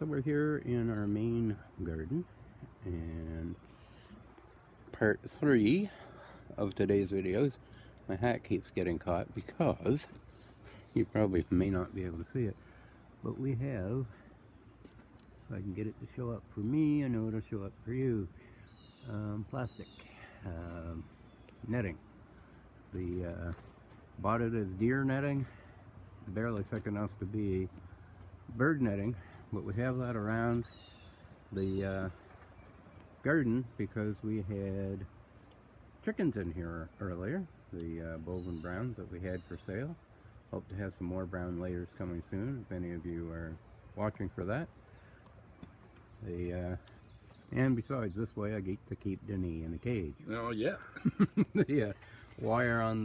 So we're here in our main garden, and part 3 of today's videos. My hat keeps getting caught because you probably may not be able to see it, but we have, if I can get it to show up for me, I know it'll show up for you, plastic netting. The bought it as deer netting, barely thick enough to be bird netting, but we have that around the garden because we had chickens in here earlier, the Bovin Browns that we had for sale. Hope to have some more brown layers coming soon if any of you are watching for that. And besides, this way I get to keep Denny in a cage. Oh yeah. The wire on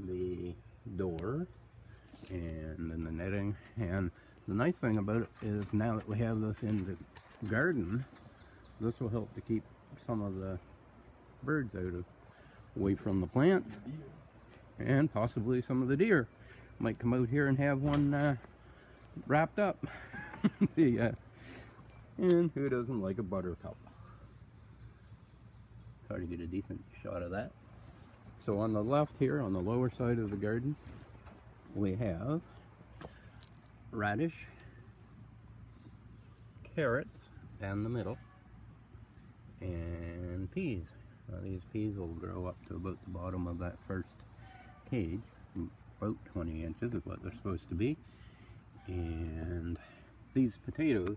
the door, and then the netting. And the nice thing about it is now that we have this in the garden, this will help to keep some of the birds away from the plants, and possibly some of the deer might come out here and have one wrapped up. And who doesn't like a buttercup? Try to get a decent shot of that. So on the left here, on the lower side of the garden, we have radish, carrots down the middle, and peas. Now these peas will grow up to about the bottom of that first cage, about 20 inches is what they're supposed to be. And these potatoes,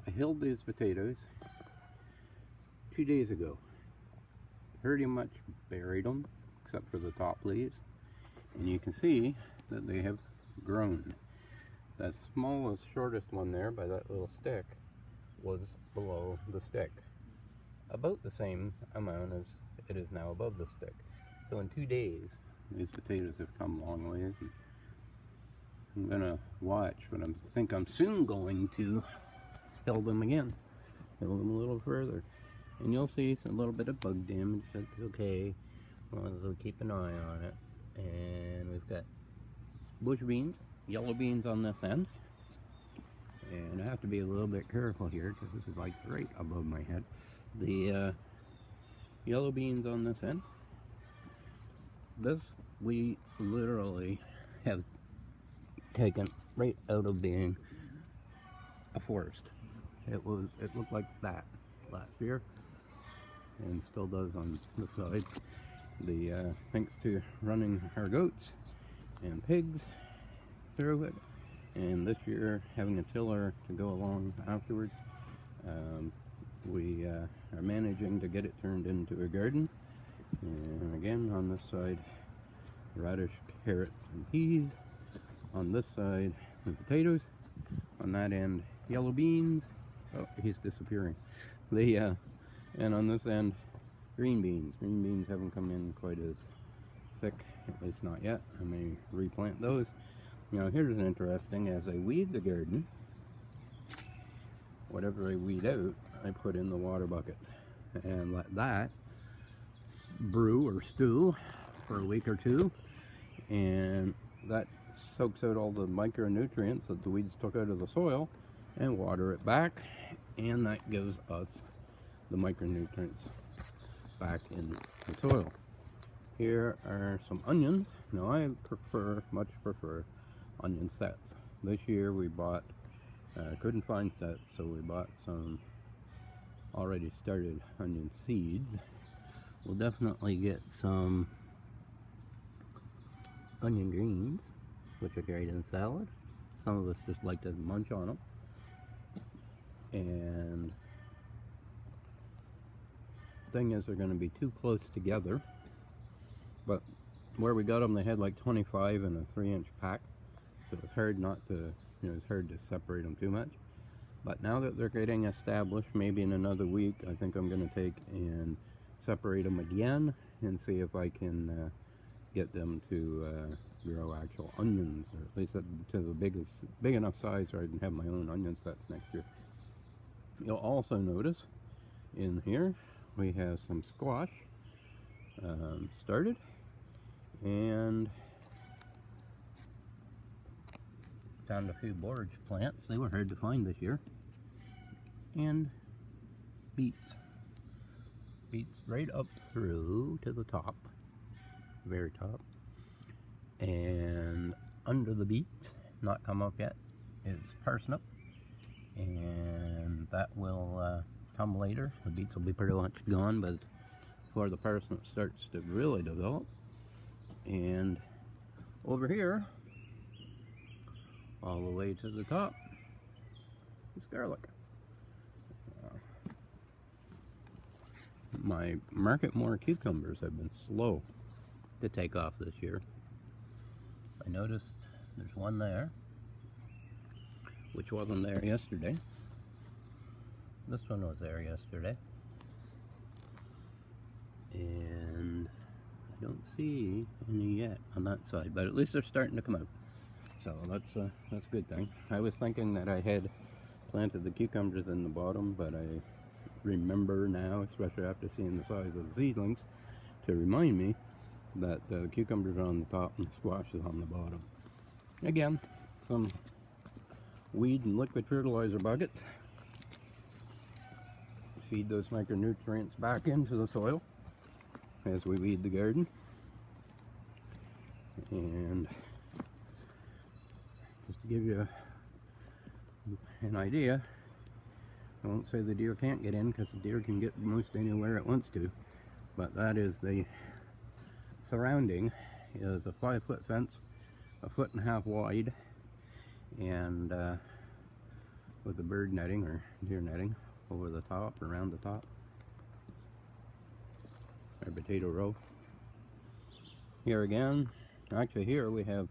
I hilled these potatoes 2 days ago. Pretty much buried them, except for the top leaves. And you can see that they have grown. That smallest, shortest one there by that little stick was below the stick. About the same amount as it is now above the stick. So in 2 days, these potatoes have come a long ways. I'm gonna watch, but I think I'm soon going to hill them again. Hill them a little further. And you'll see a little bit of bug damage. That's okay, as long as we keep an eye on it. And we've got bush beans, yellow beans on this end. And I have to be a little bit careful here because this is like right above my head. The yellow beans on this end. This we literally have taken right out of being a forest. It looked like that last year, and still does on the side. Thanks to running our goats and pigs through it, and this year having a tiller to go along afterwards, we are managing to get it turned into a garden. And again, on this side, radish, carrots, and peas. On this side, the potatoes. On that end, yellow beans. Oh, he's disappearing. And on this end, green beans. Green beans haven't come in quite as thick, at least not yet. I may replant those. Now here's interesting, as I weed the garden, whatever I weed out, I put in the water buckets and let that brew or stew for a week or two, and that soaks out all the micronutrients that the weeds took out of the soil and water it back, and that gives us the micronutrients back in the soil. Here are some onions. Now I much prefer onion sets. This year we bought, couldn't find sets, so we bought some already started onion seeds. We'll definitely get some onion greens, which are great in salad. Some of us just like to munch on them. And the thing is, they're going to be too close together. But where we got them, they had like 25 in a 3-inch pack. So it's hard not to, it's hard to separate them too much. But now that they're getting established, maybe in another week, I think I'm going to take and separate them again and see if I can get them to grow actual onions, or at least to the big enough size so I can have my own onion sets next year. You'll also notice in here we have some squash started, and Found a few borage plants. They were hard to find this year. And beets. Beets right up through to the top, very top. And under the beets, not come up yet, is parsnip. And that will come later. The beets will be pretty much gone, but before the parsnip starts to really develop. And over here, all the way to the top, is garlic. My Marketmore cucumbers have been slow to take off this year. I noticed there's one there, which wasn't there yesterday. This one was there yesterday. And I don't see any yet on that side, but at least they're starting to come out. So that's a good thing. I was thinking that I had planted the cucumbers in the bottom, but I remember now, especially after seeing the size of the seedlings, to remind me that the cucumbers are on the top and the squash is on the bottom. Again, some weed and liquid fertilizer buckets. Feed those micronutrients back into the soil as we weed the garden. And just to give you an idea, I won't say the deer can't get in, because the deer can get most anywhere it wants to, but that is the surrounding is a 5-foot fence, 1.5 feet wide, and with the bird netting or deer netting over the top, around the top. Our potato row. Here again, actually here we have,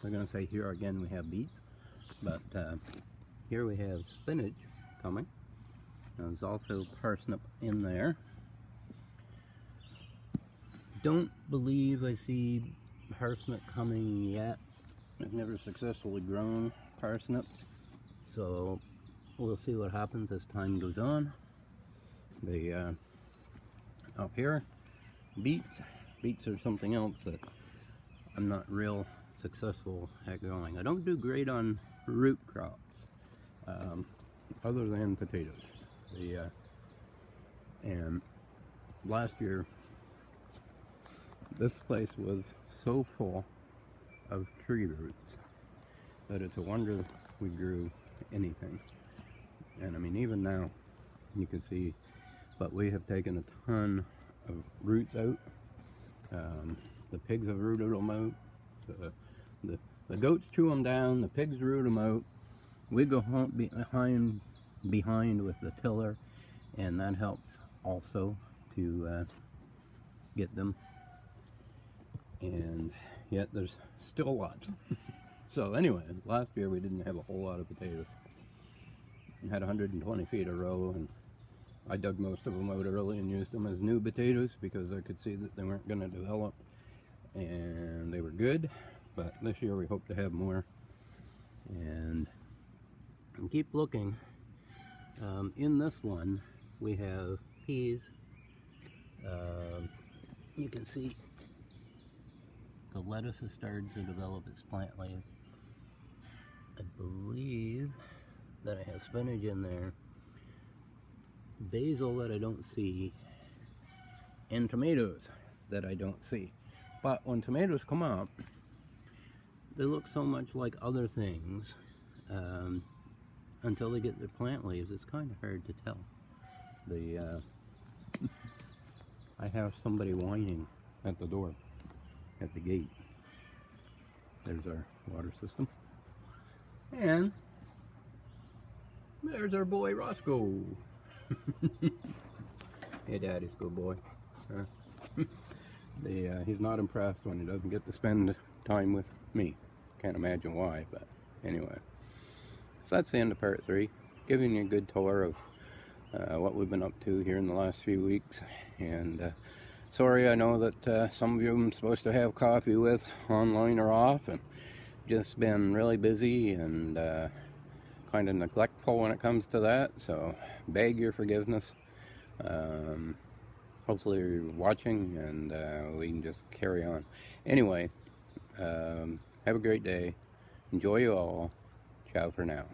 I'm going to say here again we have beets, but here we have spinach coming. There's also parsnip in there. Don't believe I see parsnip coming yet. I've never successfully grown parsnip, so we'll see what happens as time goes on. The up here, beets. Beets are something else that I'm not real successful at growing. I don't do great on root crops, other than potatoes. And last year, this place was so full of tree roots that it's a wonder we grew anything. And I mean, even now, you can see, but we have taken a ton of roots out. The pigs have rooted them out. The goats chew them down. The pigs root them out. We go home behind with the tiller, and that helps also to get them. And yet there's still lots. So anyway, last year we didn't have a whole lot of potatoes. We had 120 feet a row, and I dug most of them out early and used them as new potatoes because I could see that they weren't going to develop, and they were good. But this year we hope to have more, and keep looking. In this one we have peas. You can see the lettuce has started to develop its plant leaves. I believe that I have spinach in there, basil that I don't see, and tomatoes that I don't see. But when tomatoes come up, they look so much like other things until they get their plant leaves. It's kind of hard to tell. I have somebody whining at the door, at the gate. There's our water system. And there's our boy Roscoe. Hey, Daddy's good boy. He's not impressed when he doesn't get to spend time with me. Can't imagine why, but anyway. So that's the end of part 3. Giving you a good tour of what we've been up to here in the last few weeks. And sorry, I know that some of you I'm supposed to have coffee with online or off, and just been really busy and kind of neglectful when it comes to that, so beg your forgiveness. Hopefully you're watching, and we can just carry on. Anyway, have a great day. Enjoy you all, cow for now.